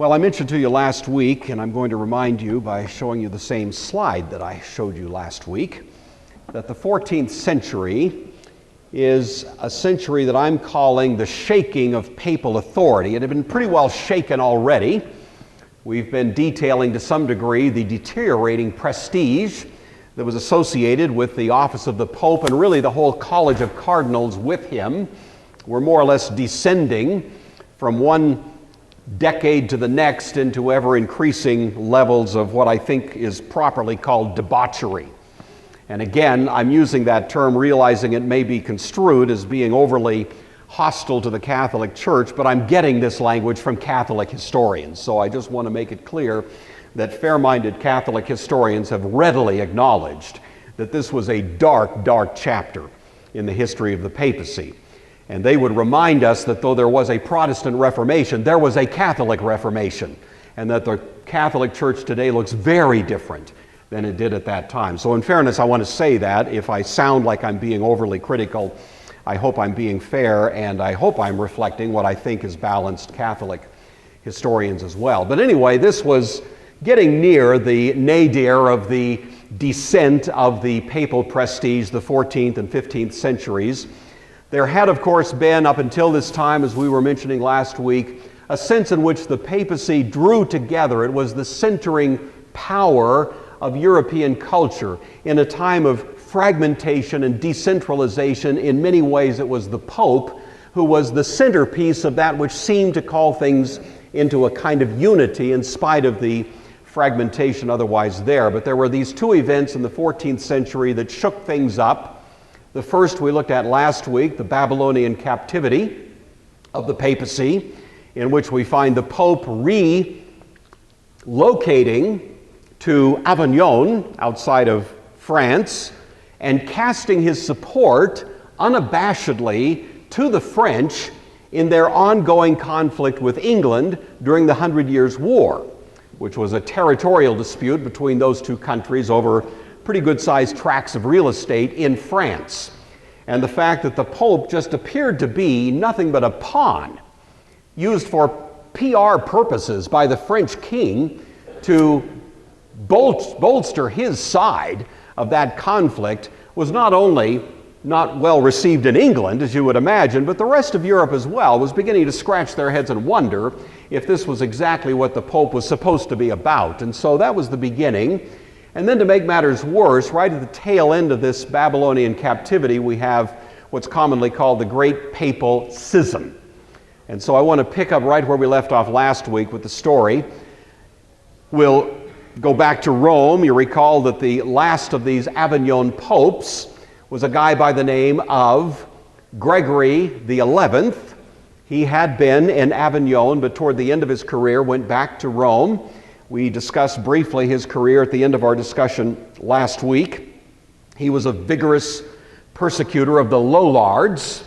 Well, I mentioned to you last week, and I'm going to remind you by showing you the same slide that I showed you last week, that the 14th century is a century that I'm calling the shaking of papal authority. It had been pretty well shaken already. We've been detailing to some degree the deteriorating prestige that was associated with the office of the Pope, and really the whole college of cardinals with him were more or less descending from one decade to the next into ever-increasing levels of what I think is properly called debauchery. And again, I'm using that term realizing it may be construed as being overly hostile to the Catholic Church, but I'm getting this language from Catholic historians. So I just want to make it clear that fair-minded Catholic historians have readily acknowledged that this was a dark, dark chapter in the history of the papacy. And they would remind us that though there was a Protestant Reformation, there was a Catholic Reformation, and that the Catholic Church today looks very different than it did at that time. So in fairness, I want to say that. If I sound like I'm being overly critical, I hope I'm being fair, and I hope I'm reflecting what I think is balanced Catholic historians as well. But anyway, this was getting near the nadir of the descent of the papal prestige, the 14th and 15th centuries. There had, of course, been, up until this time, as we were mentioning last week, a sense in which the papacy drew together. It was the centering power of European culture. In a time of fragmentation and decentralization, in many ways it was the Pope who was the centerpiece of that which seemed to call things into a kind of unity in spite of the fragmentation otherwise there. But there were these two events in the 14th century that shook things up. The first we looked at last week, the Babylonian captivity of the papacy, in which we find the Pope relocating to Avignon, outside of France, and casting his support unabashedly to the French in their ongoing conflict with England during the 100 Years' War, which was a territorial dispute between those two countries over pretty good-sized tracts of real estate in France. And the fact that the Pope just appeared to be nothing but a pawn used for PR purposes by the French king to bolster his side of that conflict was not only not well received in England, as you would imagine, but the rest of Europe as well was beginning to scratch their heads and wonder if this was exactly what the Pope was supposed to be about. And so that was the beginning. And then to make matters worse, right at the tail end of this Babylonian captivity, we have what's commonly called the Great Papal Schism. And so I want to pick up right where we left off last week with the story. We'll go back to Rome. You recall that the last of these Avignon popes was a guy by the name of Gregory XI. He had been in Avignon, but toward the end of his career went back to Rome. We discussed briefly his career at the end of our discussion last week. He was a vigorous persecutor of the Lollards.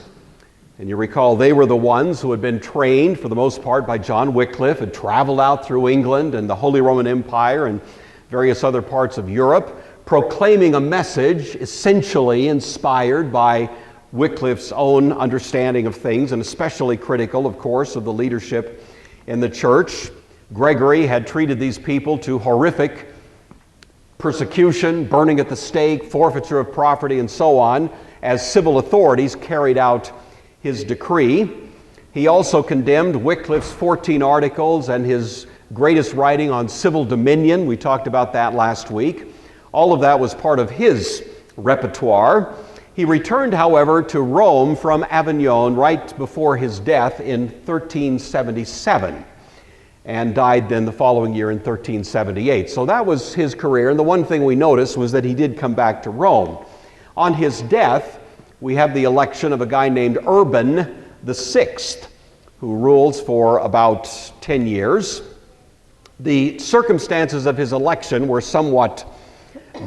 And you recall they were the ones who had been trained for the most part by John Wycliffe, had traveled out through England and the Holy Roman Empire and various other parts of Europe, proclaiming a message essentially inspired by Wycliffe's own understanding of things, and especially critical, of course, of the leadership in the church. Gregory had treated these people to horrific persecution, burning at the stake, forfeiture of property, and so on, as civil authorities carried out his decree. He also condemned Wycliffe's 14 articles and his greatest writing on civil dominion. We talked about that last week. All of that was part of his repertoire. He returned, however, to Rome from Avignon right before his death in 1377. And died then the following year in 1378. So that was his career, and the one thing we noticed was that he did come back to Rome. On his death, we have the election of a guy named Urban VI, who rules for about 10 years. The circumstances of his election were somewhat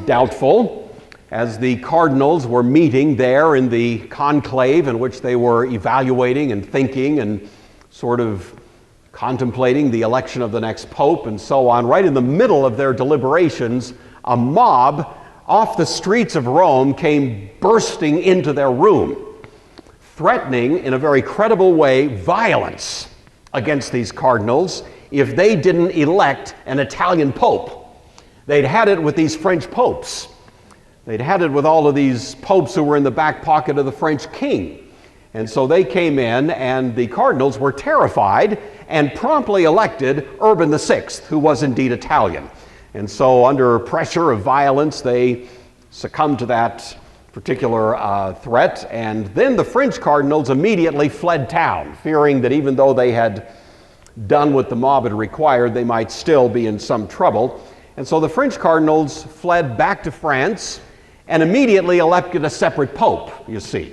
doubtful, as the cardinals were meeting there in the conclave in which they were evaluating and thinking and sort of contemplating the election of the next pope and so on. Right in the middle of their deliberations, a mob off the streets of Rome came bursting into their room, threatening in a very credible way violence against these cardinals if they didn't elect an Italian pope. They'd had it with these French popes. They'd had it with all of these popes who were in the back pocket of the French king. And so they came in, and the cardinals were terrified and promptly elected Urban VI, who was indeed Italian. And so under pressure of violence, they succumbed to that particular threat. And then the French cardinals immediately fled town, fearing that even though they had done what the mob had required, they might still be in some trouble. And so the French cardinals fled back to France and immediately elected a separate pope, you see,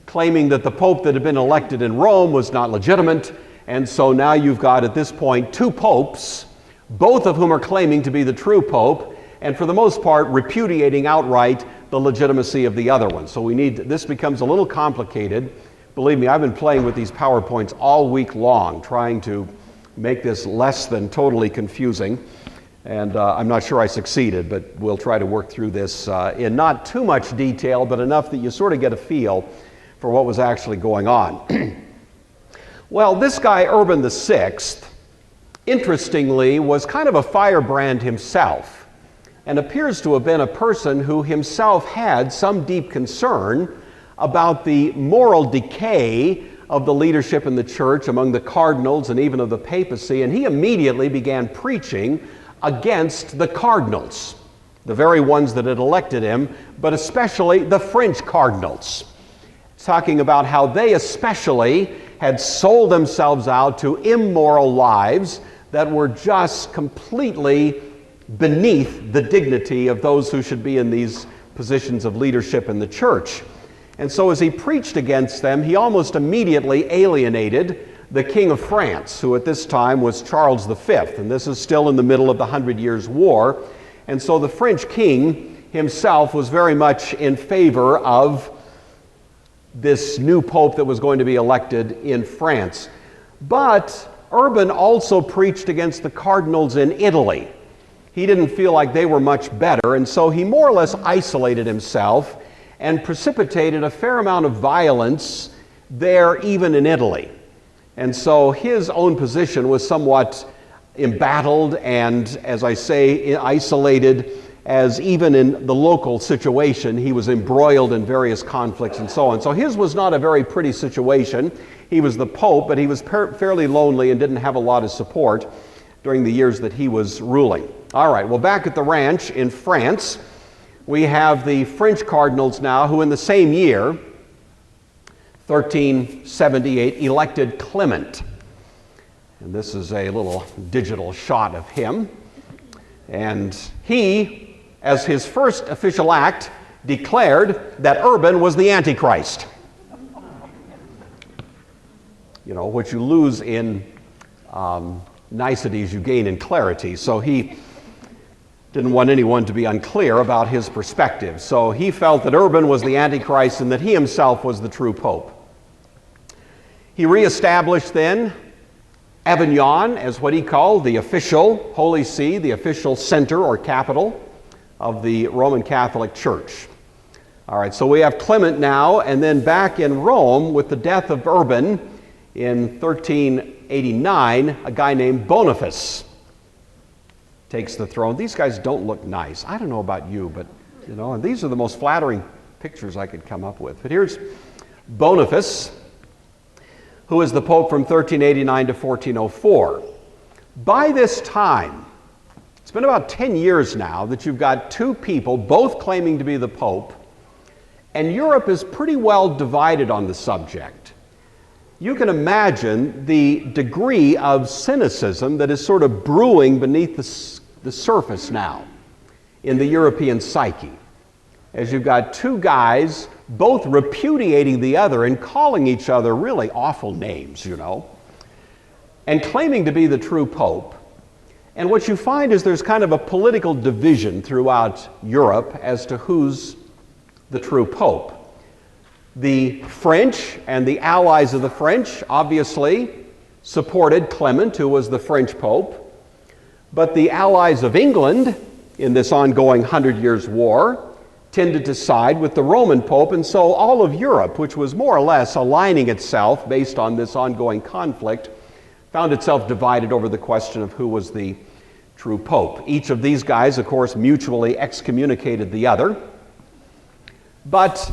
claiming that the pope that had been elected in Rome was not legitimate. And so now you've got, at this point, two popes, both of whom are claiming to be the true pope, and for the most part repudiating outright the legitimacy of the other one. So this becomes a little complicated. Believe me, I've been playing with these PowerPoints all week long, trying to make this less than totally confusing. And I'm not sure I succeeded, but we'll try to work through this in not too much detail, but enough that you sort of get a feel for what was actually going on. Well, this guy, Urban VI, interestingly, was kind of a firebrand himself, and appears to have been a person who himself had some deep concern about the moral decay of the leadership in the church among the cardinals and even of the papacy, and he immediately began preaching against the cardinals, the very ones that had elected him, but especially the French cardinals, talking about how they especially had sold themselves out to immoral lives that were just completely beneath the dignity of those who should be in these positions of leadership in the church. And so as he preached against them, he almost immediately alienated the King of France, who at this time was Charles V, and this is still in the middle of the 100 Years' War. And so the French king himself was very much in favor of this new pope that was going to be elected in France. But Urban also preached against the cardinals in Italy. He didn't feel like they were much better, and so he more or less isolated himself and precipitated a fair amount of violence there, even in Italy. And so his own position was somewhat embattled and, as I say, isolated, as even in the local situation, he was embroiled in various conflicts and so on. So his was not a very pretty situation. He was the pope, but he was fairly lonely and didn't have a lot of support during the years that he was ruling. All right, well, back at the ranch in France, we have the French cardinals now who in the same year, 1378, elected Clement. And this is a little digital shot of him. And he, as his first official act, declared that Urban was the Antichrist. You know, what you lose in niceties, you gain in clarity. So he didn't want anyone to be unclear about his perspective. So he felt that Urban was the Antichrist and that he himself was the true pope. He reestablished then Avignon as what he called the official Holy See, the official center or capital of the Roman Catholic Church. All right, so we have Clement now, and then back in Rome with the death of Urban in 1389, a guy named Boniface takes the throne. These guys don't look nice. I don't know about you, but you know, and these are the most flattering pictures I could come up with. But here's Boniface, who is the Pope from 1389 to 1404. By this time, it's been about 10 years now that you've got two people both claiming to be the Pope, and Europe is pretty well divided on the subject. You can imagine the degree of cynicism that is sort of brewing beneath the surface now in the European psyche, as you've got two guys both repudiating the other and calling each other really awful names, you know, and claiming to be the true pope. And what you find is there's kind of a political division throughout Europe as to who's the true pope. The French and the allies of the French obviously supported Clement, who was the French pope, but the allies of England in this ongoing 100 Years' War tended to side with the Roman Pope, and so all of Europe, which was more or less aligning itself based on this ongoing conflict, found itself divided over the question of who was the true pope. Each of these guys, of course, mutually excommunicated the other. But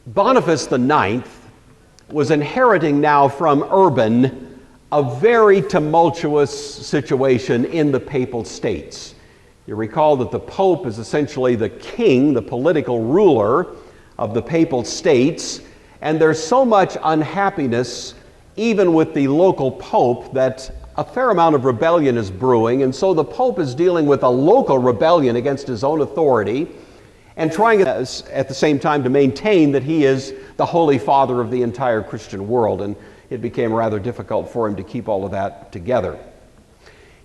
Boniface IX was inheriting now from Urban a very tumultuous situation in the Papal States. You recall that the Pope is essentially the king, the political ruler of the Papal States, and there's so much unhappiness even with the local Pope that a fair amount of rebellion is brewing, and so the Pope is dealing with a local rebellion against his own authority and trying at the same time to maintain that he is the Holy Father of the entire Christian world, and it became rather difficult for him to keep all of that together.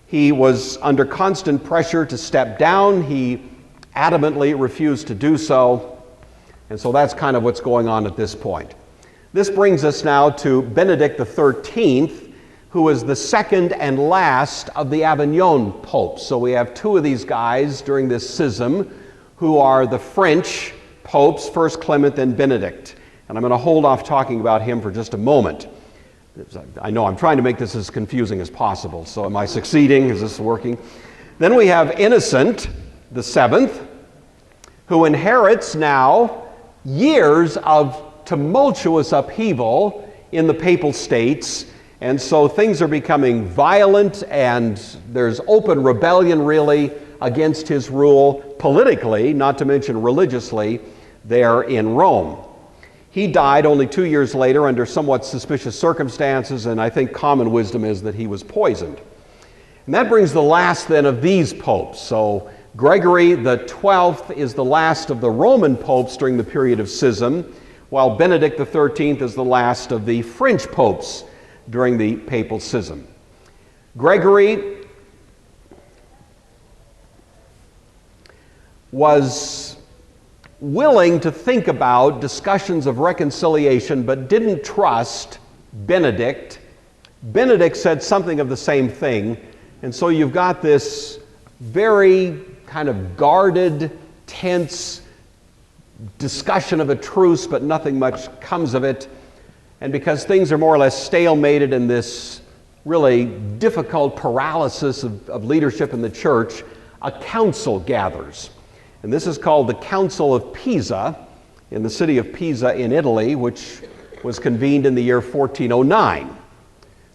He was under constant pressure to step down. He adamantly refused to do so, and so that's kind of what's going on at this point. This brings us now to Benedict XIII, who is the second and last of the Avignon popes. So we have two of these guys during this schism who are the French popes, first Clement and Benedict. And I'm going to hold off talking about him for just a moment. I know I'm trying to make this as confusing as possible, so am I succeeding? Is this working? Then we have Innocent VII, who inherits now years of tumultuous upheaval in the Papal States, and so things are becoming violent, and there's open rebellion really against his rule politically, not to mention religiously, there in Rome. He died only 2 years later under somewhat suspicious circumstances, and I think common wisdom is that he was poisoned. And that brings the last then of these popes. So Gregory XII is the last of the Roman popes during the period of schism, while Benedict XIII is the last of the French popes during the Papal Schism. Gregory was willing to think about discussions of reconciliation, but didn't trust Benedict. Benedict said something of the same thing, and so you've got this very kind of guarded, tense discussion of a truce, but nothing much comes of it. And because things are more or less stalemated in this really difficult paralysis of leadership in the church, a council gathers. And this is called the Council of Pisa in the city of Pisa in Italy, which was convened in the year 1409.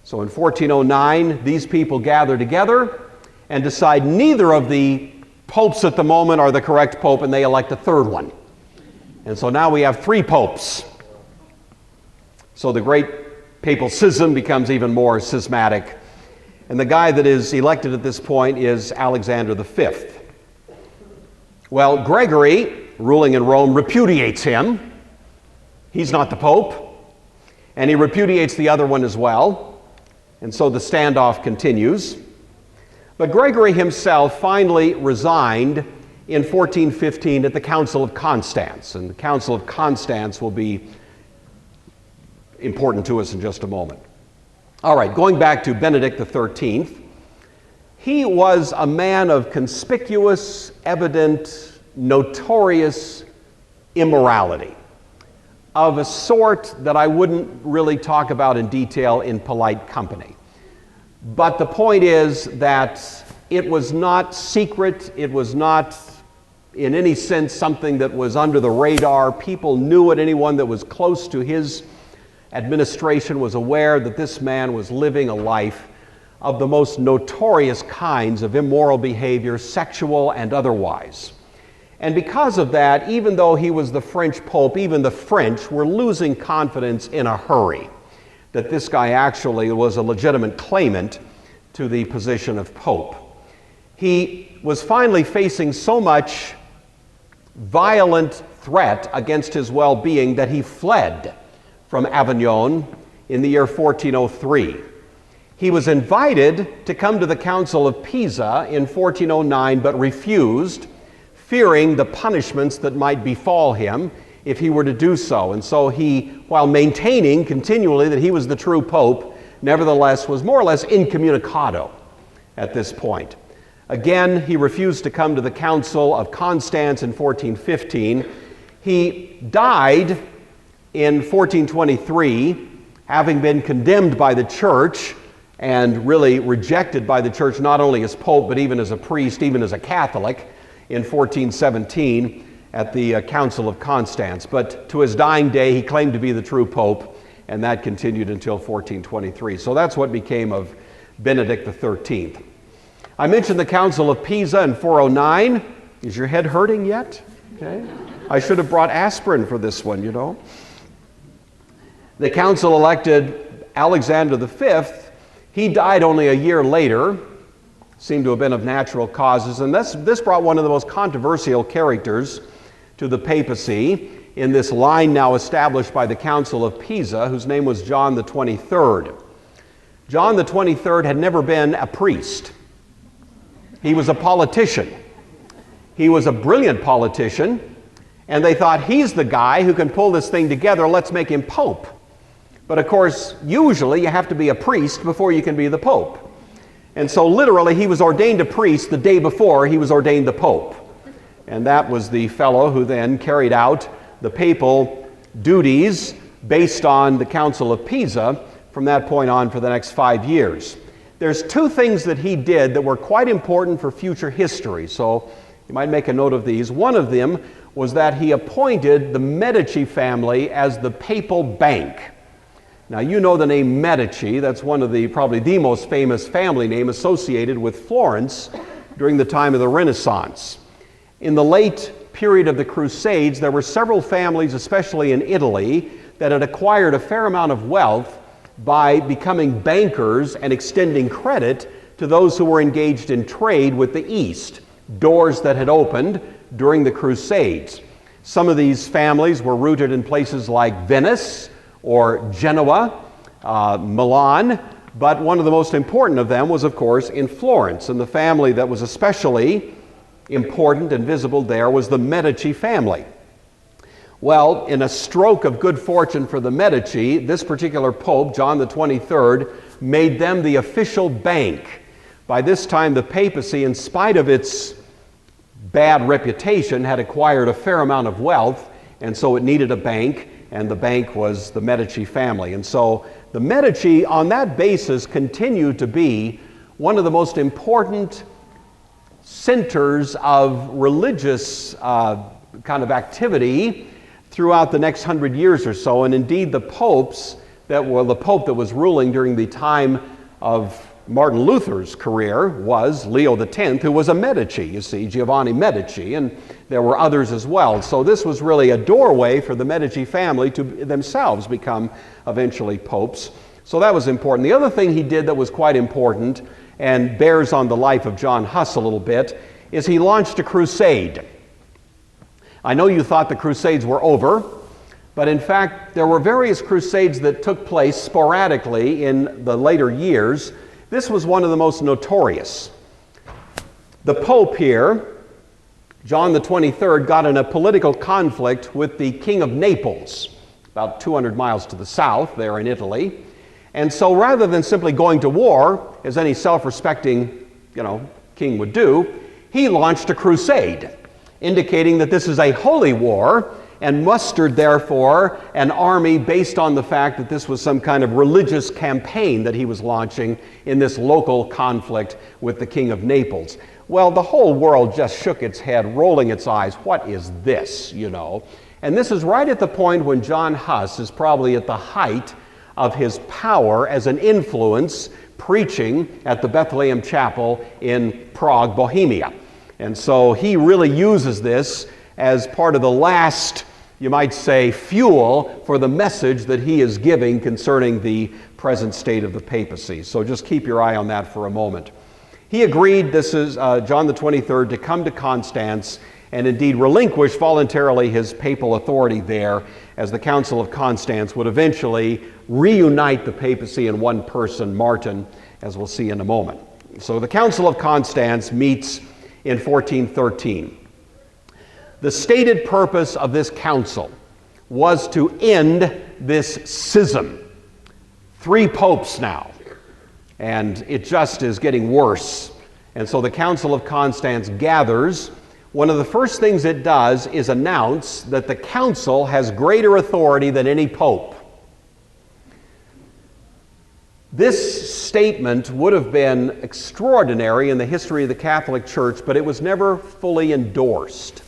So in 1409, these people gather together and decide neither of the popes at the moment are the correct pope, and they elect a third one. And so now we have 3 popes. So the great Papal Schism becomes even more schismatic. And the guy that is elected at this point is Alexander V. Well, Gregory, ruling in Rome, repudiates him. He's not the Pope. And he repudiates the other one as well. And so the standoff continues. But Gregory himself finally resigned in 1415 at the Council of Constance. And the Council of Constance will be important to us in just a moment. All right, going back to Benedict XIII, he was a man of conspicuous, evident, notorious immorality, of a sort that I wouldn't really talk about in detail in polite company. But the point is that it was not secret, it was not in any sense something that was under the radar. People knew it. Anyone that was close to his administration was aware that this man was living a life of the most notorious kinds of immoral behavior, sexual and otherwise. And because of that, even though he was the French Pope, even the French were losing confidence in a hurry that this guy actually was a legitimate claimant to the position of Pope. He was finally facing so much violent threat against his well-being that he fled from Avignon in the year 1403. He was invited to come to the Council of Pisa in 1409, but refused, fearing the punishments that might befall him if he were to do so. And so he, while maintaining continually that he was the true pope, nevertheless was more or less incommunicado at this point. Again, he refused to come to the Council of Constance in 1415. He died in 1423, having been condemned by the church and really rejected by the church not only as pope but even as a priest, even as a Catholic in 1417 at the Council of Constance. But to his dying day he claimed to be the true pope, and that continued until 1423. So that's what became of Benedict XIII. I mentioned the Council of Pisa in 409. Is your head hurting yet? Okay. I should have brought aspirin for this one, you know. The council elected Alexander V. He died only a year later, seemed to have been of natural causes, and this brought one of the most controversial characters to the papacy in this line now established by the Council of Pisa, whose name was John the 23rd. John the 23rd had never been a priest. He was a politician. He was a brilliant politician, and they thought, he's the guy who can pull this thing together, let's make him pope. But of course, usually you have to be a priest before you can be the pope. And so literally he was ordained a priest the day before he was ordained the pope. And that was the fellow who then carried out the papal duties based on the Council of Pisa from that point on for the next 5 years. There's two things that he did that were quite important for future history, so you might make a note of these. One of them was that he appointed the Medici family as the papal bank. Now, you know the name Medici. That's one of the, probably the most famous family name associated with Florence during the time of the Renaissance. In the late period of the Crusades, there were several families, especially in Italy, that had acquired a fair amount of wealth by becoming bankers and extending credit to those who were engaged in trade with the East, doors that had opened during the Crusades. Some of these families were rooted in places like Venice or Genoa, Milan, but one of the most important of them was, of course, in Florence. And the family that was especially important and visible there was the Medici family. Well, in a stroke of good fortune for the Medici, this particular pope, John the 23rd, made them the official bank. By this time, the papacy, in spite of its bad reputation, had acquired a fair amount of wealth, and so it needed a bank, and the bank was the Medici family. And so the Medici, on that basis, continued to be one of the most important centers of religious kind of activity throughout the next 100 years or so. And indeed, the pope that was ruling during the time of Martin Luther's career was Leo X, who was a Medici, you see, Giovanni Medici, and there were others as well. So this was really a doorway for the Medici family to themselves become eventually popes. So that was important. The other thing he did that was quite important and bears on the life of John Huss a little bit is he launched a crusade. I know you thought the Crusades were over, but in fact there were various crusades that took place sporadically in the later years. This was one of the most notorious. The Pope here, John the 23rd, got in a political conflict with the King of Naples, about 200 miles to the south there in Italy. And so rather than simply going to war, as any self-respecting, king would do, he launched a crusade, indicating that this is a holy war, and mustered, therefore, an army based on the fact that this was some kind of religious campaign that he was launching in this local conflict with the King of Naples. Well, the whole world just shook its head, rolling its eyes. What is this, And this is right at the point when John Huss is probably at the height of his power as an influence, preaching at the Bethlehem Chapel in Prague, Bohemia. And so he really uses this as part of the last, you might say, fuel for the message that he is giving concerning the present state of the papacy. So just keep your eye on that for a moment. He agreed, this is John the 23rd, to come to Constance and indeed relinquish voluntarily his papal authority there, as the Council of Constance would eventually reunite the papacy in one person, Martin, as we'll see in a moment. So the Council of Constance meets in 1413. The stated purpose of this council was to end this schism. 3 popes now, and it just is getting worse. And so the Council of Constance gathers. One of the first things it does is announce that the council has greater authority than any pope. This statement would have been extraordinary in the history of the Catholic Church, but it was never fully endorsed.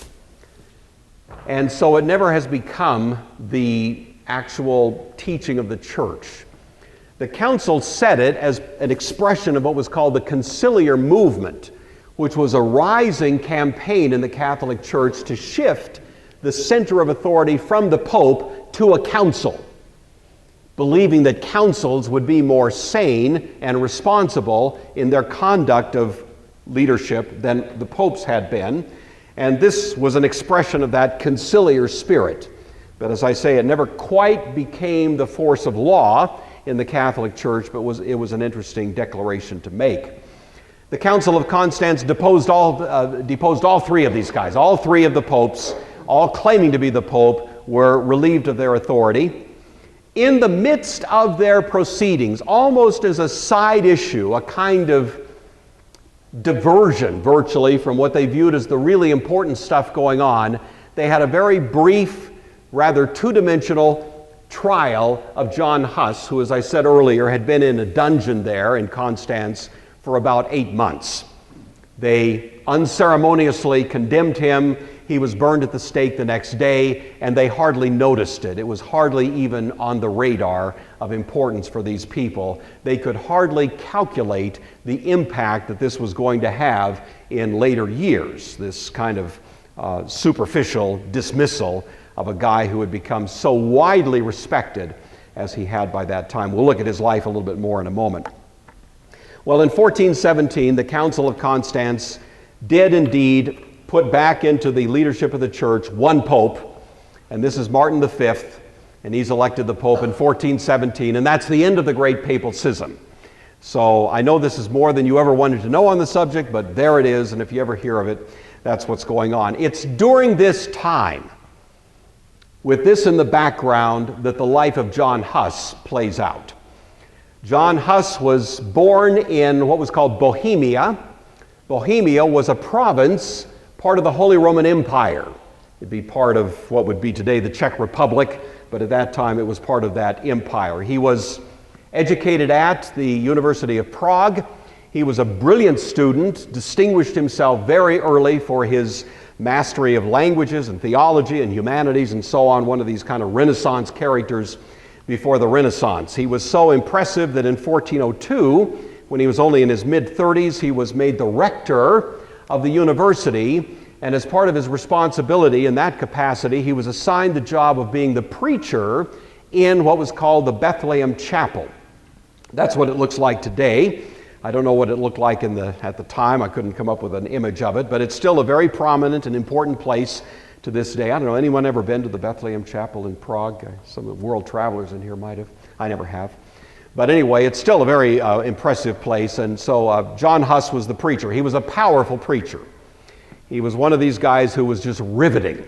And so it never has become the actual teaching of the Church. The Council said it as an expression of what was called the conciliar movement, which was a rising campaign in the Catholic Church to shift the center of authority from the Pope to a council, believing that councils would be more sane and responsible in their conduct of leadership than the popes had been. And this was an expression of that conciliar spirit. But as I say, it never quite became the force of law in the Catholic Church, but it was an interesting declaration to make. The Council of Constance deposed all three of these guys. All three of the popes, all claiming to be the Pope, were relieved of their authority. In the midst of their proceedings, almost as a side issue, a kind of diversion virtually from what they viewed as the really important stuff going on, they had a very brief, rather two-dimensional trial of John Huss, who, as I said earlier, had been in a dungeon there in Constance for about 8 months. They unceremoniously condemned him. He was burned at the stake the next day, and they hardly noticed it. It was hardly even on the radar of importance for these people. They could hardly calculate the impact that this was going to have in later years, this kind of superficial dismissal of a guy who had become so widely respected as he had by that time. We'll look at his life a little bit more in a moment. Well, in 1417, the Council of Constance did indeed put back into the leadership of the church one pope, and this is Martin V, and he's elected the pope in 1417, and that's the end of the Great Papal Schism. So I know this is more than you ever wanted to know on the subject, but there it is, and if you ever hear of it, that's what's going on. It's during this time, with this in the background, that the life of John Huss plays out. John Huss was born in what was called Bohemia. Bohemia was a province, part of the Holy Roman Empire. It'd be part of what would be today the Czech Republic, but at that time it was part of that empire. He was educated at the University of Prague. He was a brilliant student, distinguished himself very early for his mastery of languages and theology and humanities and so on, one of these kind of Renaissance characters before the Renaissance. He was so impressive that in 1402, when he was only in his mid-30s, he was made the rector of the university, and as part of his responsibility in that capacity, he was assigned the job of being the preacher in what was called the Bethlehem Chapel. That's what it looks like today. I don't know what it looked like at the time. I couldn't come up with an image of it, but it's still a very prominent and important place to this day. I don't know, anyone ever been to the Bethlehem Chapel in Prague? Some of the world travelers in here might have. I never have. But anyway, it's still a very impressive place, and so John Huss was the preacher. He was a powerful preacher. He was one of these guys who was just riveting.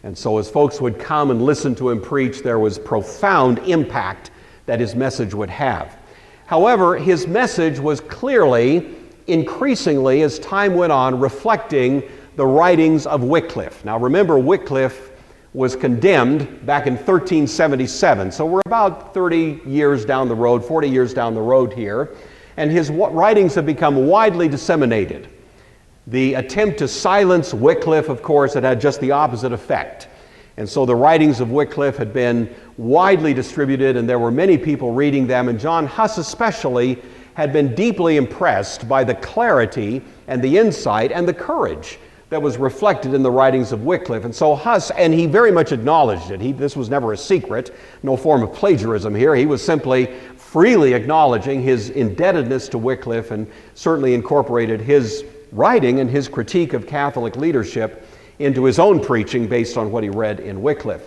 And so as folks would come and listen to him preach, there was profound impact that his message would have. However, his message was clearly, increasingly, as time went on, reflecting the writings of Wycliffe. Now remember, Wycliffe was condemned back in 1377, so we're about 30 years down the road, 40 years down the road here, and his writings have become widely disseminated. The attempt to silence Wycliffe, of course, had just the opposite effect. And so the writings of Wycliffe had been widely distributed, and there were many people reading them, and John Huss especially had been deeply impressed by the clarity and the insight and the courage that was reflected in the writings of Wycliffe. And so Huss, and he very much acknowledged it. This was never a secret, no form of plagiarism here. He was simply freely acknowledging his indebtedness to Wycliffe and certainly incorporated his writing and his critique of Catholic leadership into his own preaching based on what he read in Wycliffe.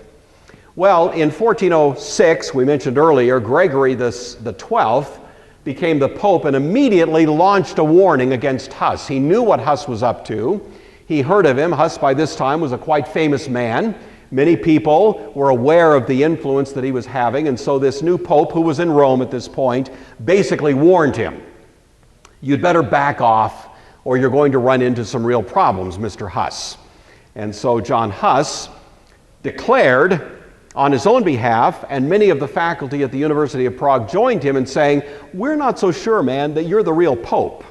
Well, in 1406, we mentioned earlier, Gregory the 12th became the Pope and immediately launched a warning against Huss. He knew what Huss was up to. He heard of him. Huss by this time was a quite famous man. Many people were aware of the influence that he was having, and so this new Pope, who was in Rome at this point, basically warned him, "You'd better back off or you're going to run into some real problems, Mr. Huss." And so John Huss declared on his own behalf, and many of the faculty at the University of Prague joined him in saying, we're not so sure, man, that you're the real pope,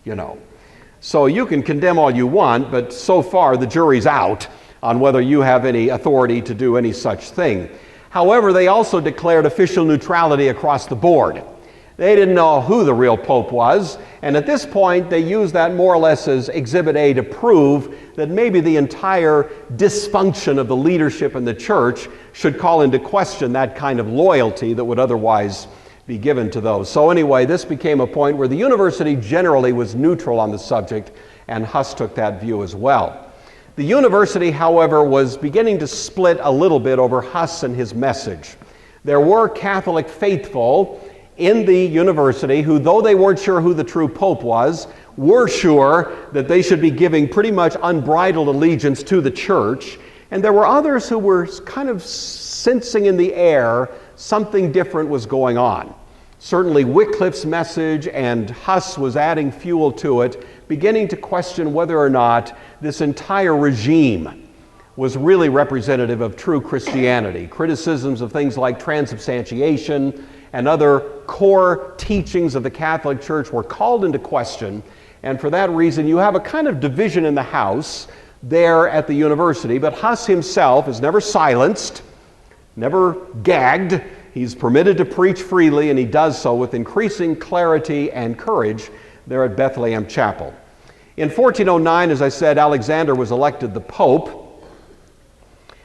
you know. So you can condemn all you want, but so far the jury's out on whether you have any authority to do any such thing. However, they also declared official neutrality across the board. They didn't know who the real pope was, and at this point they used that more or less as Exhibit A to prove that maybe the entire dysfunction of the leadership in the church should call into question that kind of loyalty that would otherwise be given to those. So anyway, this became a point where the university generally was neutral on the subject, and Huss took that view as well. The university, however, was beginning to split a little bit over Huss and his message. There were Catholic faithful in the university who, though they weren't sure who the true pope was, were sure that they should be giving pretty much unbridled allegiance to the church. And there were others who were kind of sensing in the air something different was going on. Certainly Wycliffe's message, and Huss was adding fuel to it, beginning to question whether or not this entire regime was really representative of true Christianity. Criticisms of things like transubstantiation and other core teachings of the Catholic Church were called into question, and for that reason you have a kind of division in the house there at the university. But Huss himself is never silenced, never gagged. He's permitted to preach freely, and he does so with increasing clarity and courage there at Bethlehem Chapel. In 1409, as I said, Alexander was elected the Pope,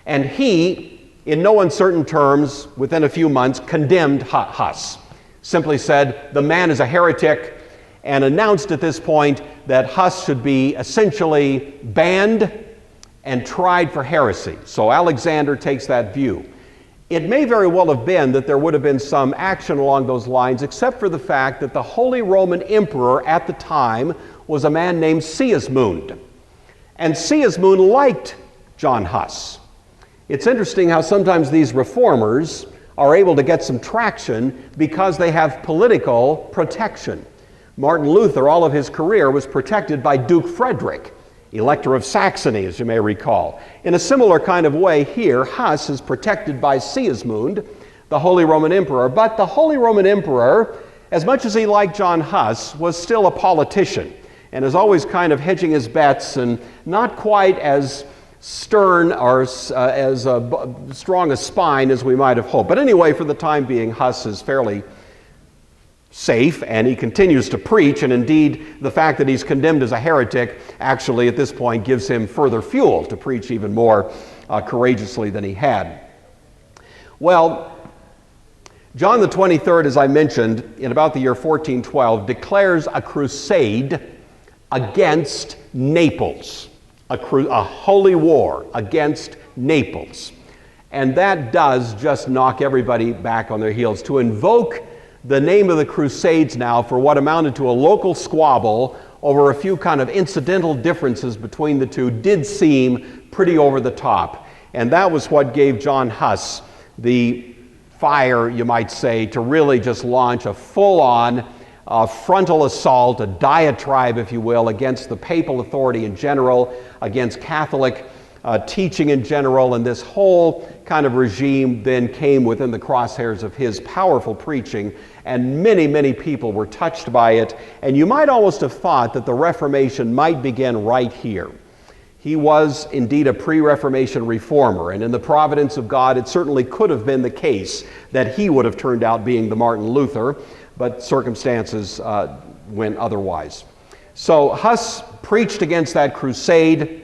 and he, in no uncertain terms, within a few months, condemned Huss. Simply said, the man is a heretic, and announced at this point that Huss should be essentially banned and tried for heresy. So Alexander takes that view. It may very well have been that there would have been some action along those lines, except for the fact that the Holy Roman Emperor at the time was a man named Sigismund. And Sigismund liked John Huss. It's interesting how sometimes these reformers are able to get some traction because they have political protection. Martin Luther, all of his career, was protected by Duke Frederick, Elector of Saxony, as you may recall. In a similar kind of way here, Huss is protected by Sigismund, the Holy Roman Emperor. But the Holy Roman Emperor, as much as he liked John Huss, was still a politician and is always kind of hedging his bets and not quite as stern or as strong a spine as we might have hoped. But anyway, for the time being, Huss is fairly safe, and he continues to preach, and indeed the fact that he's condemned as a heretic actually at this point gives him further fuel to preach even more courageously than he had. Well, John the 23rd, as I mentioned, in about the year 1412, declares a crusade against Naples, a holy war against Naples. And that does just knock everybody back on their heels. To invoke the name of the Crusades now for what amounted to a local squabble over a few kind of incidental differences between the two did seem pretty over the top. And that was what gave John Huss the fire, you might say, to really just launch a full-on frontal assault, a diatribe, if you will, against the papal authority in general, against Catholic teaching in general, and this whole kind of regime then came within the crosshairs of his powerful preaching, and many, many people were touched by it, and you might almost have thought that the Reformation might begin right here. He was indeed a pre-Reformation reformer, and in the providence of God, it certainly could have been the case that he would have turned out being the Martin Luther, but circumstances went otherwise. So Huss preached against that crusade.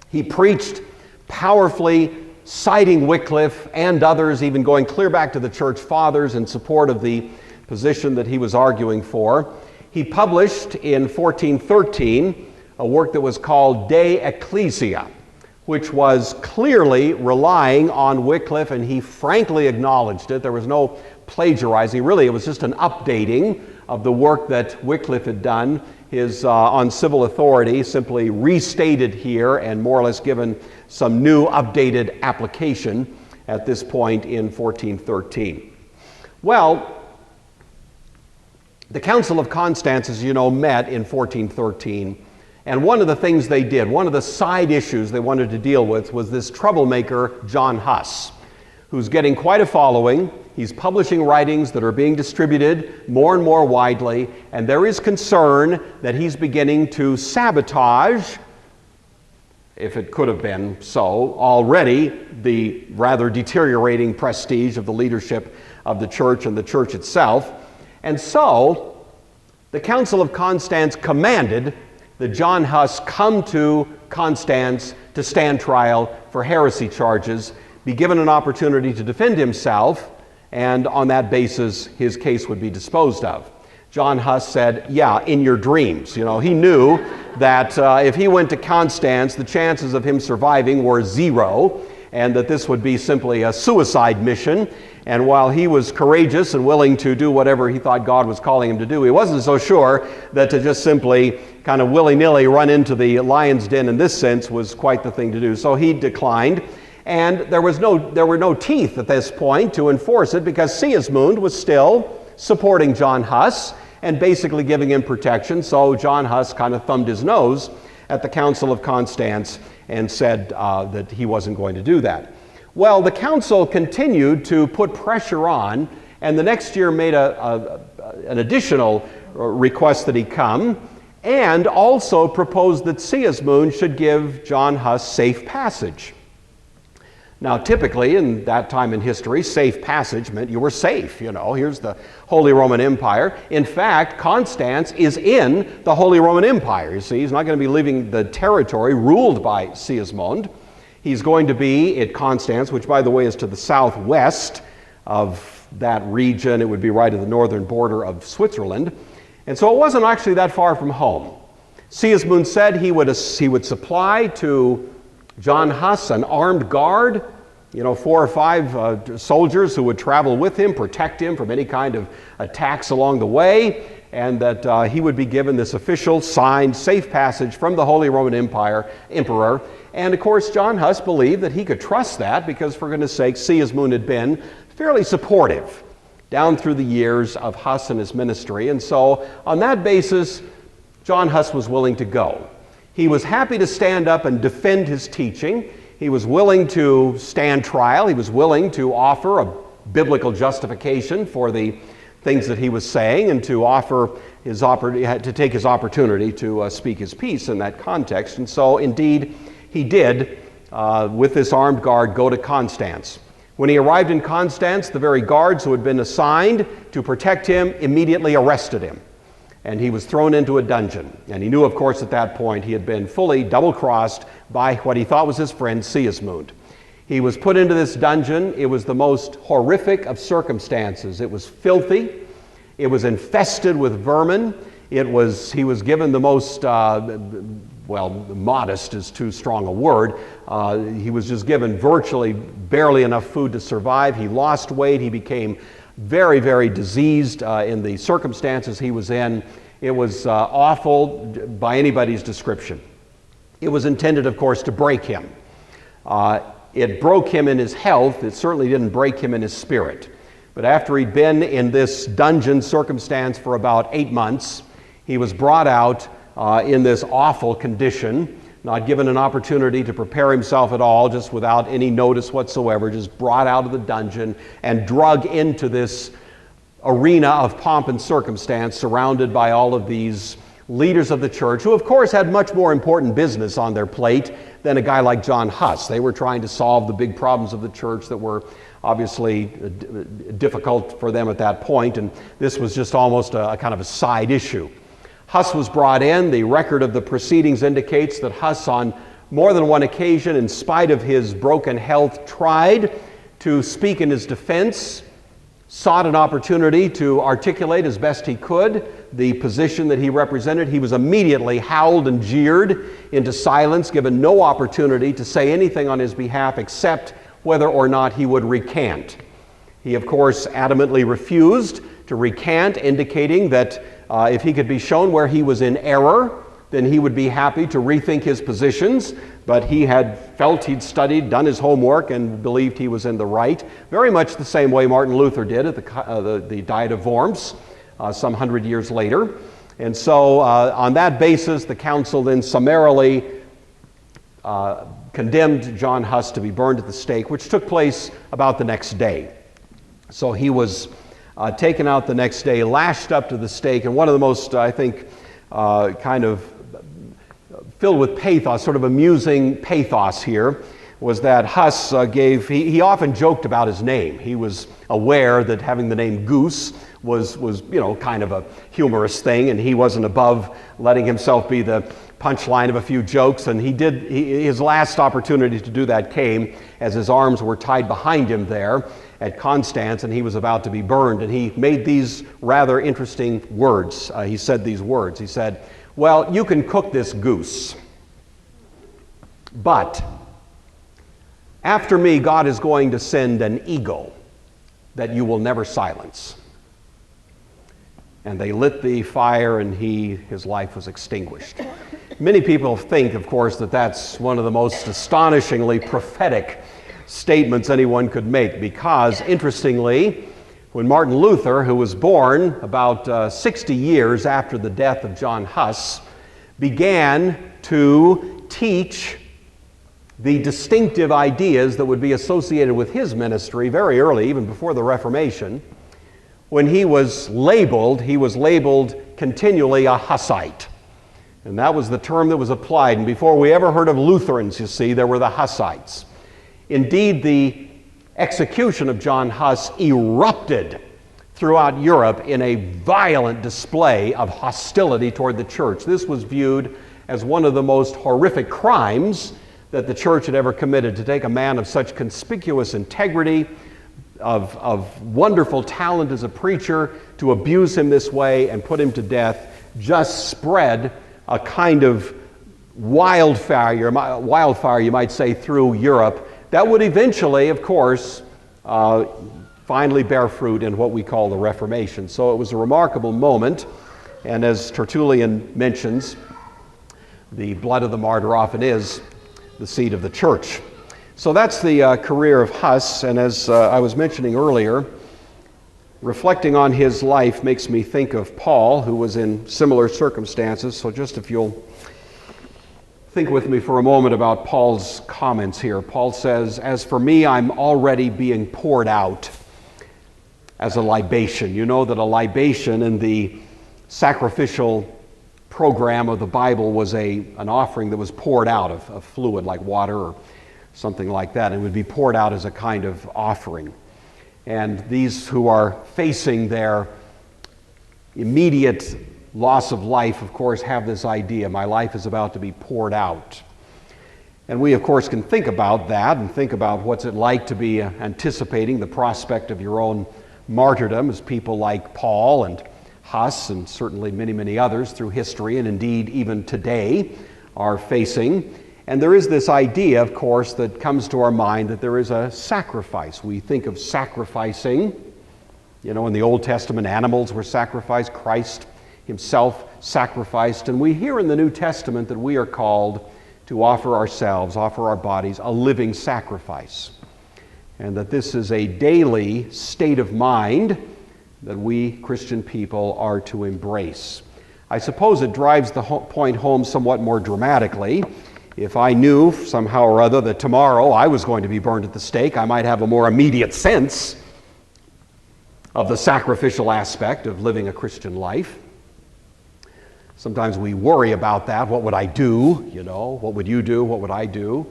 He preached powerfully, citing Wycliffe and others, even going clear back to the church fathers in support of the position that he was arguing for. He published in 1413 a work that was called De Ecclesia, which was clearly relying on Wycliffe, and he frankly acknowledged it. There was no plagiarizing. Really, it was just an updating of the work that Wycliffe had done. His on civil authority, simply restated here and more or less given some new updated application at this point in 1413. Well, the Council of Constance, as you know, met in 1413, and one of the things they did, one of the side issues they wanted to deal with, was this troublemaker John Huss, who's getting quite a following. He's publishing writings that are being distributed more and more widely, and there is concern that he's beginning to sabotage, if it could have been so, already the rather deteriorating prestige of the leadership of the church and the church itself. And so, the Council of Constance commanded that John Huss come to Constance to stand trial for heresy charges, be given an opportunity to defend himself, and on that basis, his case would be disposed of. John Huss said, yeah, in your dreams. You know, he knew that if he went to Constance, the chances of him surviving were 0, and that this would be simply a suicide mission. And while he was courageous and willing to do whatever he thought God was calling him to do, he wasn't so sure that to just simply kind of willy-nilly run into the lion's den in this sense was quite the thing to do. So he declined, and there were no teeth at this point to enforce it, because Sigismund was still supporting John Huss and basically giving him protection. So John Huss kind of thumbed his nose at the Council of Constance and said that he wasn't going to do that. Well, the council continued to put pressure on, and the next year made an additional request that he come, and also proposed that Sigismund should give John Huss safe passage. Now, typically, in that time in history, safe passage meant you were safe. You know, here's the Holy Roman Empire. In fact, Constance is in the Holy Roman Empire. You see, he's not going to be leaving the territory ruled by Sigismund. He's going to be at Constance, which, by the way, is to the southwest of that region. It would be right at the northern border of Switzerland. And so it wasn't actually that far from home. Sigismund said he would supply to John Huss an armed guard, 4 or 5 soldiers who would travel with him, protect him from any kind of attacks along the way, and that he would be given this official signed safe passage from the Holy Roman Emperor. And of course, John Huss believed that he could trust that because, for goodness sake, Sigismund had been fairly supportive down through the years of Huss and his ministry. And so, on that basis, John Huss was willing to go. He was happy to stand up and defend his teaching. He was willing to stand trial. He was willing to offer a biblical justification for the things that he was saying, and to offer to take his opportunity to speak his piece in that context. And so, indeed, he did, with this armed guard, go to Constance. When he arrived in Constance, the very guards who had been assigned to protect him immediately arrested him, and he was thrown into a dungeon. And he knew, of course, at that point he had been fully double-crossed by what he thought was his friend Sigismund. He was put into this dungeon. It was the most horrific of circumstances. It was filthy. It was infested with vermin. He was given the most, modest is too strong a word. He was just given virtually barely enough food to survive. He lost weight. He became very, very diseased in the circumstances he was in. It was awful by anybody's description. It was intended, of course, to break him. It broke him in his health. It certainly didn't break him in his spirit. But after he'd been in this dungeon circumstance for about 8 months, he was brought out in this awful condition, not given an opportunity to prepare himself at all, just without any notice whatsoever, just brought out of the dungeon and drug into this arena of pomp and circumstance, surrounded by all of these leaders of the church, who of course had much more important business on their plate than a guy like John Huss. They were trying to solve the big problems of the church that were obviously difficult for them at that point, and this was just almost a kind of a side issue. Huss was brought in. The record of the proceedings indicates that Huss, on more than one occasion, in spite of his broken health, tried to speak in his defense, sought an opportunity to articulate as best he could the position that he represented. He was immediately howled and jeered into silence, given no opportunity to say anything on his behalf except whether or not he would recant. He, of course, adamantly refused to recant, indicating that if he could be shown where he was in error, then he would be happy to rethink his positions. But he had felt he'd studied, done his homework, and believed he was in the right, very much the same way Martin Luther did at the Diet of Worms some 100 years later. And so on that basis, the council then summarily kind condemned John Huss to be burned at the stake, which took place about the next day. So he was taken out the next day, lashed up to the stake, and one of the most, I think, kind of filled with pathos, sort of amusing pathos here, was that Huss he often joked about his name. He was aware that having the name Goose was kind of a humorous thing, and he wasn't above letting himself be the punchline of a few jokes, and his last opportunity to do that came as his arms were tied behind him there at Constance, and he was about to be burned, and he made these rather interesting words. He said these words. He said, "Well, you can cook this goose, but after me, God is going to send an eagle that you will never silence." And they lit the fire, and his life was extinguished. Many people think, of course, that that's one of the most astonishingly prophetic statements anyone could make, because, interestingly, when Martin Luther, who was born about 60 years after the death of John Huss, began to teach the distinctive ideas that would be associated with his ministry very early, even before the Reformation, when he was labeled continually a Hussite. And that was the term that was applied. And before we ever heard of Lutherans, you see, there were the Hussites. Indeed, the execution of John Huss erupted throughout Europe in a violent display of hostility toward the church. This was viewed as one of the most horrific crimes that the church had ever committed, to take a man of such conspicuous integrity, of wonderful talent as a preacher, to abuse him this way and put him to death, just spread a kind of wildfire, you might say, through Europe that would eventually, of course, finally bear fruit in what we call the Reformation. So it was a remarkable moment, and as Tertullian mentions, the blood of the martyr often is the seed of the church. So that's the career of Huss, and as I was mentioning earlier, reflecting on his life makes me think of Paul, who was in similar circumstances. So just if you'll think with me for a moment about Paul's comments here. Paul says, "As for me, I'm already being poured out as a libation." You know that a libation in the sacrificial program of the Bible was an offering that was poured out of fluid like water or something like that. It would be poured out as a kind of offering. And these who are facing their immediate loss of life, of course, have this idea: my life is about to be poured out. And we, of course, can think about that and think about what's it like to be anticipating the prospect of your own martyrdom, as people like Paul and Huss and certainly many, many others through history and indeed even today are facing. And there is this idea, of course, that comes to our mind that there is a sacrifice. We think of sacrificing. You know, in the Old Testament, animals were sacrificed. Christ himself sacrificed. And we hear in the New Testament that we are called to offer ourselves, offer our bodies, a living sacrifice. And that this is a daily state of mind that we Christian people are to embrace. I suppose it drives the point home somewhat more dramatically. If I knew somehow or other that tomorrow I was going to be burned at the stake, I might have a more immediate sense of the sacrificial aspect of living a Christian life. Sometimes we worry about that. What would I do? You know, what would you do? What would I do?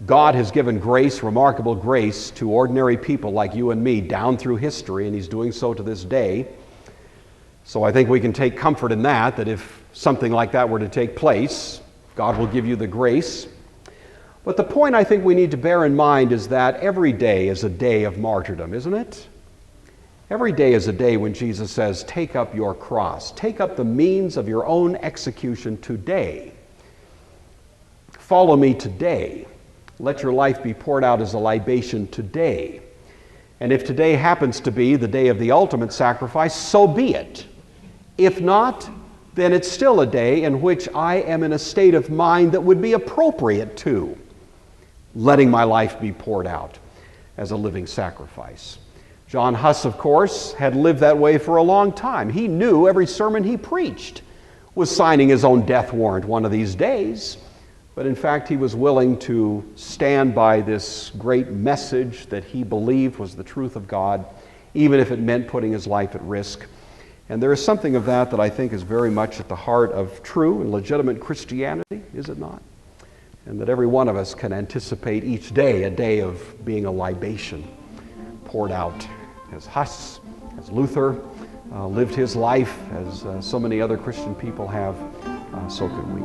God has given grace, remarkable grace, to ordinary people like you and me down through history, and He's doing so to this day. So I think we can take comfort in that if something like that were to take place, God will give you the grace. But the point I think we need to bear in mind is that every day is a day of martyrdom, isn't it? Every day is a day when Jesus says, take up your cross. Take up the means of your own execution today. Follow me today. Let your life be poured out as a libation today. And if today happens to be the day of the ultimate sacrifice, so be it. If not, then it's still a day in which I am in a state of mind that would be appropriate to letting my life be poured out as a living sacrifice. John Huss, of course, had lived that way for a long time. He knew every sermon he preached was signing his own death warrant one of these days. but in fact he was willing to stand by this great message that he believed was the truth of God, even if it meant putting his life at risk. And there is something of that that I think is very much at the heart of true and legitimate Christianity, is it not? And that every one of us can anticipate each day a day of being a libation poured out. As Huss, as Luther lived his life, as so many other Christian people have, so can we.